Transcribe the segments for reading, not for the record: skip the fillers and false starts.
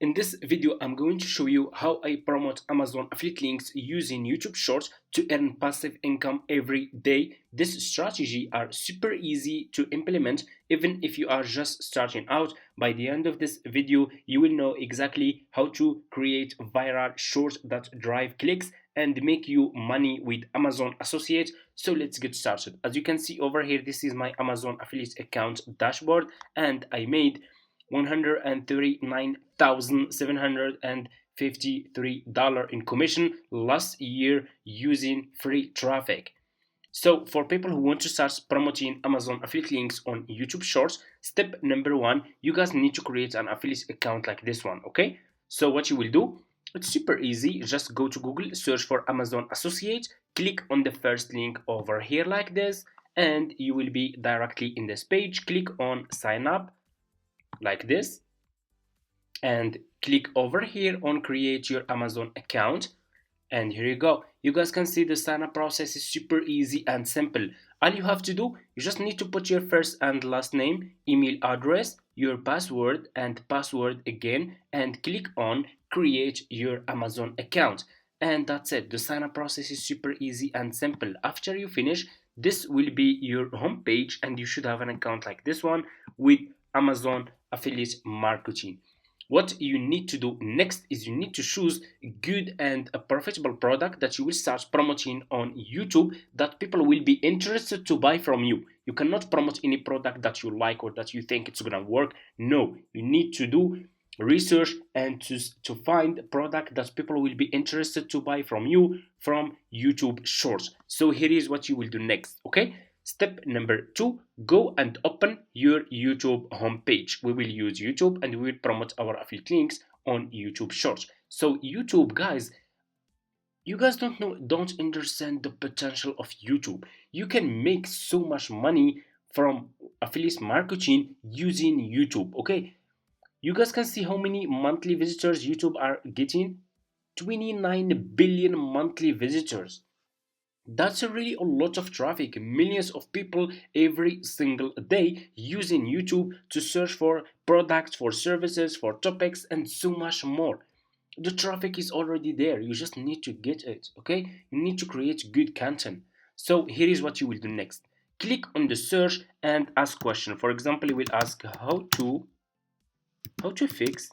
In this video, I'm going to show you how I promote Amazon affiliate links using YouTube Shorts to earn passive income every day. This strategy are super easy to implement even if you are just starting out. By the end of this video, you will know exactly how to create viral shorts that drive clicks and make you money with Amazon Associates. So let's get started. As you can see over here, this is my Amazon affiliate account dashboard, and I made $139,753 in commission last year using free traffic. So for people who want to start promoting Amazon affiliate links on YouTube Shorts, step number one, you guys need to create an affiliate account like this one, okay? So what you will do, it's super easy. Just go to Google, search for Amazon Associate, click on the first link over here like this, and you will be directly in this page. Click on sign up like this, and click over here on create your Amazon account, and here you go. You guys can see the sign up process is super easy and simple. All you have to do, you just need to put your first and last name, email address, your password and password again, and click on create your Amazon account, and that's it. The sign up process is super easy and simple. After you finish, this will be your home page, and you should have an account like this one with Amazon affiliate marketing. What you need to do next is you need to choose a good and a profitable product that you will start promoting on YouTube that people will be interested to buy from you. You cannot promote any product that you like or that you think it's gonna work. No, you need to do research and to find a product that people will be interested to buy from you from YouTube Shorts. So here is what you will do next, okay? Step number two, go and open your YouTube homepage. We will use YouTube and we will promote our affiliate links on YouTube Shorts. So YouTube guys, you guys don't understand the potential of YouTube. You can make so much money from affiliate marketing using YouTube, okay? You guys can see how many monthly visitors YouTube are getting. 29 billion monthly visitors. That's really a lot of traffic. Millions of people every single day using YouTube to search for products, for services, for topics, and so much more. The traffic is already there. You just need to get it, okay? You need to create good content. So here is what you will do next. Click on the search and ask question. For example, you will ask how to fix,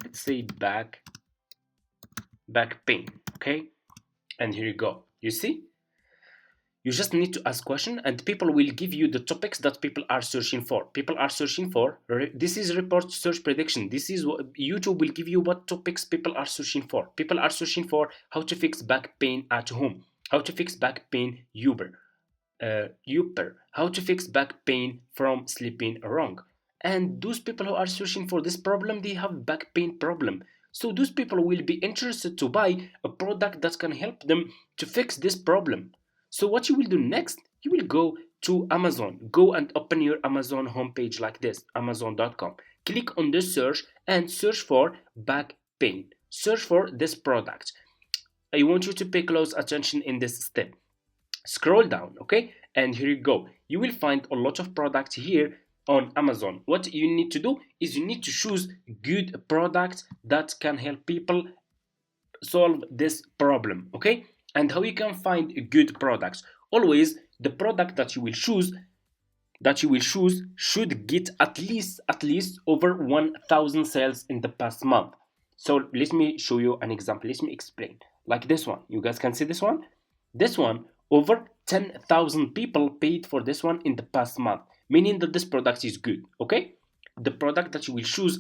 let's say back pain, okay? And here you go. You see, you just need to ask question and people will give you the topics that people are searching for. People are searching for, this is report search prediction. This is what YouTube will give you, what topics people are searching for. People are searching for how to fix back pain at home, how to fix back pain Uber, how to fix back pain from sleeping wrong. And those people who are searching for this problem, they have back pain problem. So those people will be interested to buy a product that can help them to fix this problem. So what you will do next, you will go to Amazon. Go and open your Amazon homepage like this, amazon.com. Click on the search and search for back pain. Search for this product. I want you to pay close attention in this step. Scroll down, okay? And here you go. You will find a lot of products here on Amazon. What you need to do is you need to choose good products that can help people solve this problem, okay? And how you can find good products. Always the product that you will choose should get at least over 1,000 sales in the past month. So let me show you an example. Let me explain. Like this one. You guys can see this one? This one, over 10,000 people paid for this one in the past month, meaning that this product is good, okay? The product that you will choose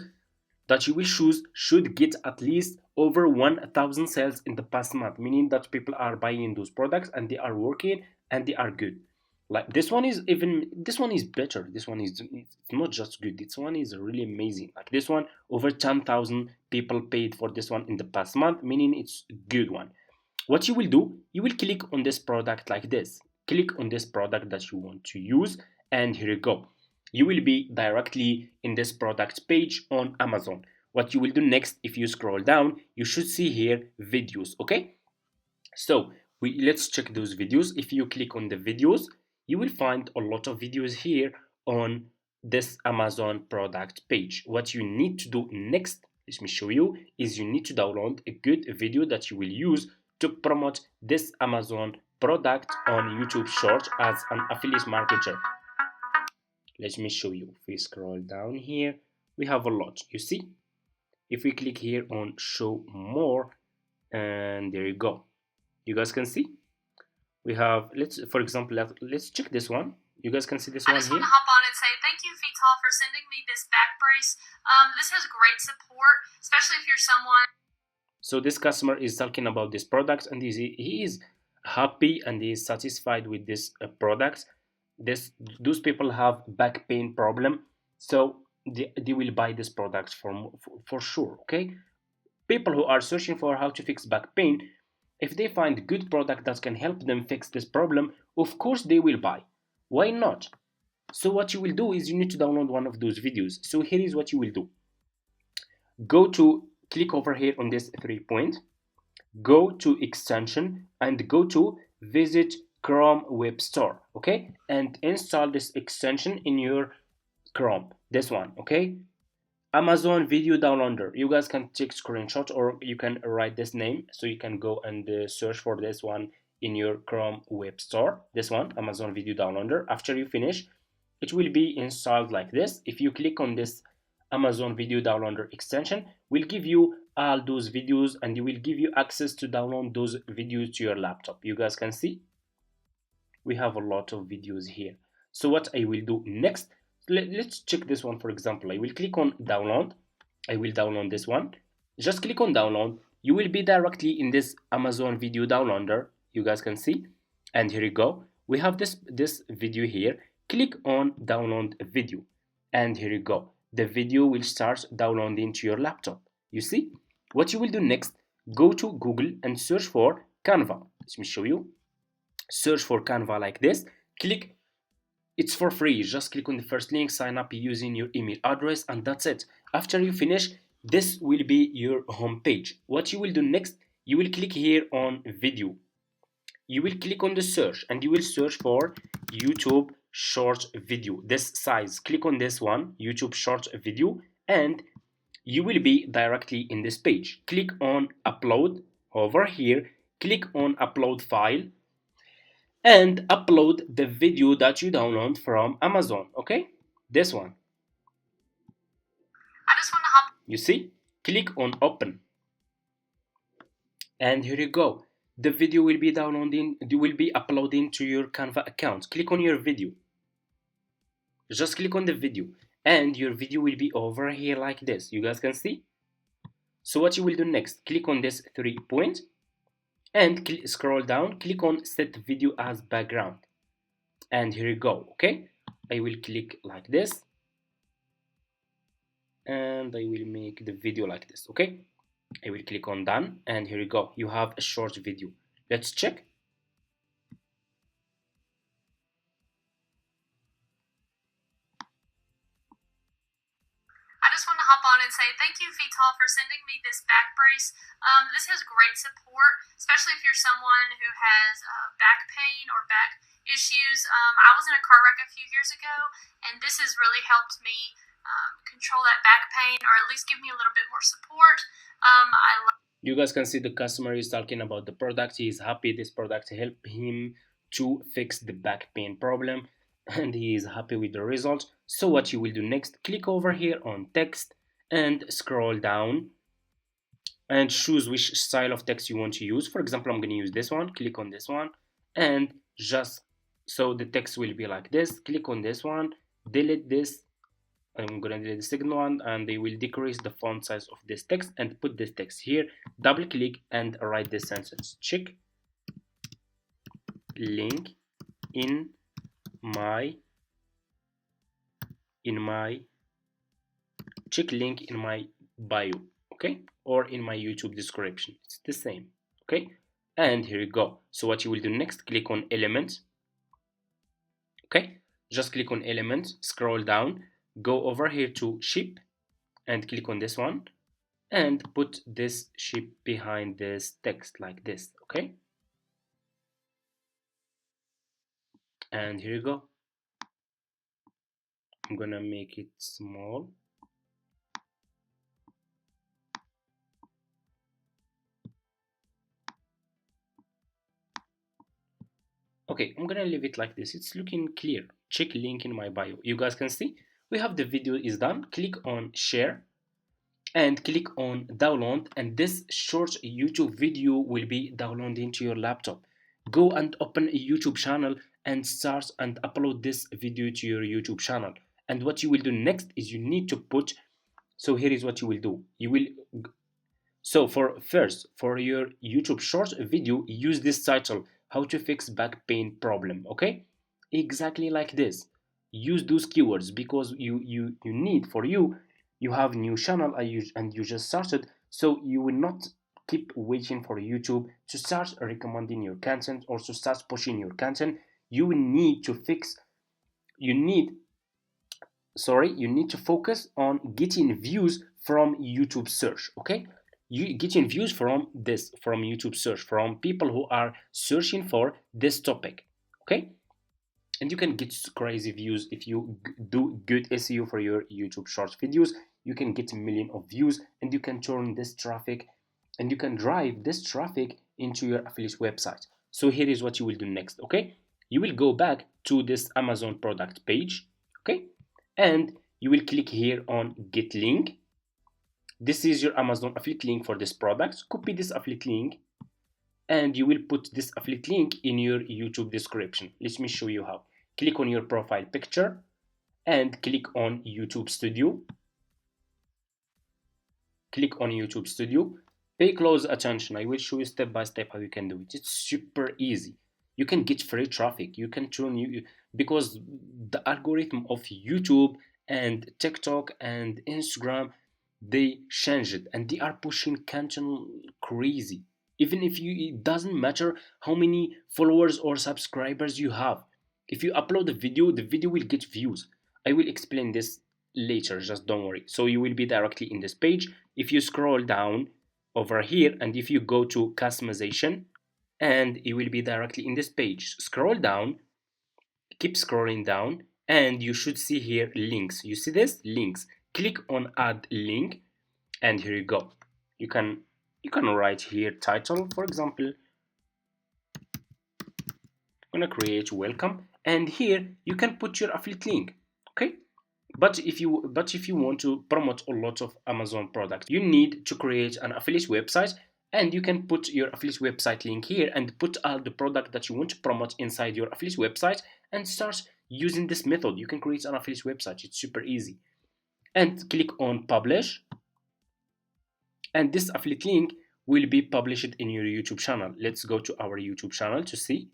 should get at least over 1,000 sales in the past month, meaning that people are buying those products and they are working and they are good. Like this one is better. This one is, it's not just good, this one is really amazing. Like this one, over 10,000 people paid for this one in the past month, meaning it's a good one. What you will do, you will click on this product like this. Click on this product that you want to use, and here you go. You will be directly in this product page on Amazon. What you will do next, if you scroll down, you should see here videos, okay? So let's check those videos. If you click on the videos, you will find a lot of videos here on this Amazon product page. What you need to do next, let me show you, is you need to download a good video that you will use to promote this Amazon product on YouTube Shorts as an affiliate marketer. Let me show you. If we scroll down here, we have a lot. You see, if we click here on show more, and there you go, you guys can see we have, for example, let's check this one. You guys can see this one here. I just want to hop on and say thank you, Vital, for sending me this back brace. This has great support, especially if you're someone. So this customer is talking about this product, and he is happy and he is satisfied with this product. Those people have back pain problem, so they will buy this product for sure. Okay, people who are searching for how to fix back pain, if they find good product that can help them fix this problem, of course they will buy. Why not? So what you will do is you need to download one of those videos. So here is what you will do. Click over here on this 3 point, go to extension and go to visit Chrome Web Store, okay, and install this extension in your Chrome, this one, okay, Amazon Video Downloader. You guys can take screenshot or you can write this name, so you can go and search for this one in your Chrome Web Store, this one, Amazon Video Downloader. After you finish, it will be installed like this. If you click on this Amazon Video Downloader extension, will give you all those videos and it will give you access to download those videos to your laptop. You guys can see we have a lot of videos here. So what I will do next, let's check this one. For example, I will click on download. I will download this one. Just click on download. You will be directly in this Amazon Video Downloader. You guys can see, and here you go. We have this video here. Click on download video, and here you go. The video will start downloading to your laptop. You see what you will do next? Go to Google and search for Canva. Let me show you. Search for Canva like this. Click. It's for free. Just click on the first link, sign up using your email address, and that's it. After you finish, this will be your home page. What you will do next? You will click here on video. You will click on the search and you will search for YouTube short video, this size. Click on this one, YouTube short video, and you will be directly in this page. Click on upload. Over here, click on upload file and upload the video that you download from Amazon. Okay, this one. I just want to hop. You see, click on open, and here you go. The video will be downloading, will be uploading to your Canva account. Click on your video. Just click on the video and your video will be over here like this. You guys can see. So what you will do next, click on this 3 point and scroll down, click on set video as background, and here you go. Okay, I will click like this and I will make the video like this. Okay, I will click on done, and here you go. You have a short video. Let's check. I just want to hop on and say thank you, Vital, for sending me this back brace. This has great support, especially if you're someone who has back pain or back issues. I was in a car wreck a few years ago, and this has really helped me control that back pain, or at least give me a little bit more support. You guys can see the customer is talking about the product. He is happy this product helped him to fix the back pain problem, and he is happy with the result. So what you will do next, click over here on text and scroll down and choose which style of text you want to use. For example, I'm going to use this one. Click on this one, and just so the text will be like this. Click on this one, delete this. I'm gonna delete the second one, and they will decrease the font size of this text and put this text here. Double click and write this sentence. Check link in my check link in my bio, okay, or in my YouTube description. It's the same, okay. And here you go. So what you will do next, click on element, okay, just click on element, scroll down, go over here to ship and click on this one and put this ship behind this text like this, okay. And here you go. I'm gonna make it small. Okay, I'm gonna leave it like this. It's looking clear. Check link in my bio. You guys can see we have the video is done. Click on share and click on download, and this short YouTube video will be downloaded into your laptop. Go and open a YouTube channel and start and upload this video to your YouTube channel. And what you will do next is you need to put, so here is what you will do. You will, so for first, for your YouTube short video, use this title, how to fix back pain problem. Okay, exactly like this. Use those keywords because you need, for you have new channel and you just started, so you will not keep waiting for YouTube to start recommending your content or to start pushing your content. You will need to fix, you need, sorry, you need to focus on getting views from YouTube search. Okay, you getting views from this, from YouTube search, from people who are searching for this topic. Okay, and you can get crazy views if you do good SEO for your YouTube short videos. You can get a million of views, and you can turn this traffic, and you can drive this traffic into your affiliate website. So here is what you will do next. Okay, you will go back to this Amazon product page. Okay, and you will click here on get link. This is your Amazon affiliate link for this product. Copy this affiliate link and you will put this affiliate link in your YouTube description. Let me show you how. Click on your profile picture and click on YouTube Studio. Click on YouTube Studio. Pay close attention. I will show you step by step how you can do it. It's super easy. You can get free traffic. You can turn you, because the algorithm of YouTube and TikTok and Instagram, they changed it and they are pushing content crazy. Even if you, it doesn't matter how many followers or subscribers you have. If you upload the video will get views. I will explain this later, just don't worry. So you will be directly in this page. If you scroll down over here and if you go to customization, and you will be directly in this page. Scroll down, keep scrolling down, and you should see here links. You see this? Links. Click on add link, and here you go. You can write here title, for example. I'm gonna create welcome, and here you can put your affiliate link. Okay, but if you want to promote a lot of Amazon products, you need to create an affiliate website, and you can put your affiliate website link here and put all the product that you want to promote inside your affiliate website and start using this method. You can create an affiliate website. It's super easy. And click on publish, and this affiliate link will be published in your YouTube channel. Let's go to our YouTube channel to see.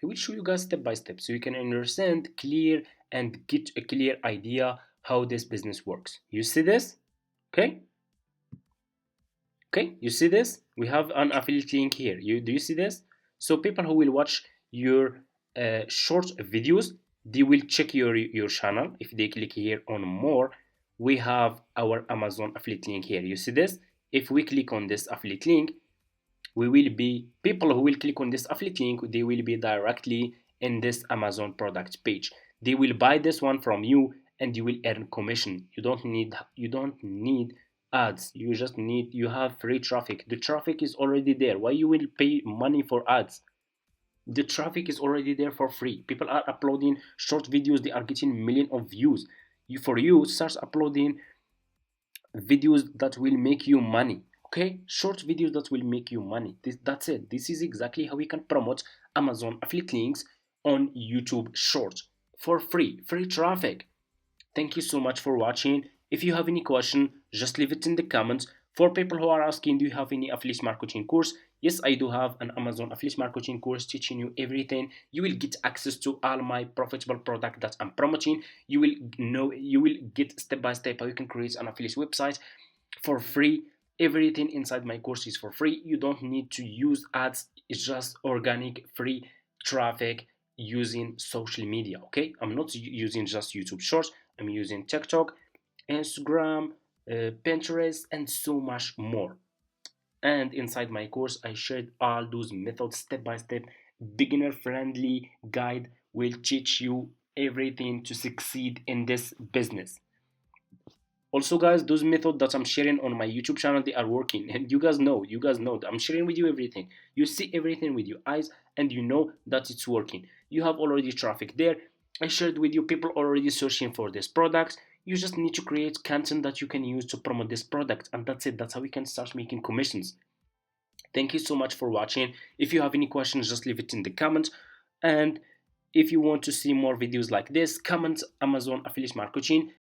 I will show you guys step by step so you can understand clear and get a clear idea how this business works. You see this? Okay, you see this? We have an affiliate link here. Do you see this? So people who will watch your short videos, they will check your channel. If they click here on more, we have our Amazon affiliate link here. You see this? If we click on this affiliate link, we will be, people who will click on this affiliate link, they will be directly in this Amazon product page. They will buy this one from you and you will earn commission. You don't need ads. You just need, you have free traffic. The traffic is already there. Why you will pay money for ads? The traffic is already there for free. People are uploading short videos, they are getting millions of views. For you, start uploading videos that will make you money. Okay, short videos that will make you money. That's it. This is exactly how we can promote Amazon affiliate links on YouTube Short for free traffic. Thank you so much for watching. If you have any question, just leave it in the comments. For people who are asking, do you have any affiliate marketing course? Yes, I do have an Amazon affiliate marketing course teaching you everything. You will get access to all my profitable product that I'm promoting. You will get step by step how you can create an affiliate website for free. Everything inside my course is for free. You don't need to use ads. It's just organic free traffic using social media. Okay, I'm not using just YouTube Shorts. I'm using TikTok, Instagram, Pinterest, and so much more. And inside my course, I shared all those methods step by step. Beginner friendly guide will teach you everything to succeed in this business. Also, guys, those methods that I'm sharing on my YouTube channel, they are working, and you guys know I'm sharing with you everything. You see everything with your eyes, and you know that it's working. You have already traffic there. I shared with you, people already searching for this product. You just need to create content that you can use to promote this product, and that's it. That's how we can start making commissions. Thank you so much for watching. If you have any questions, just leave it in the comments. And if you want to see more videos like this, comment Amazon affiliate marketing.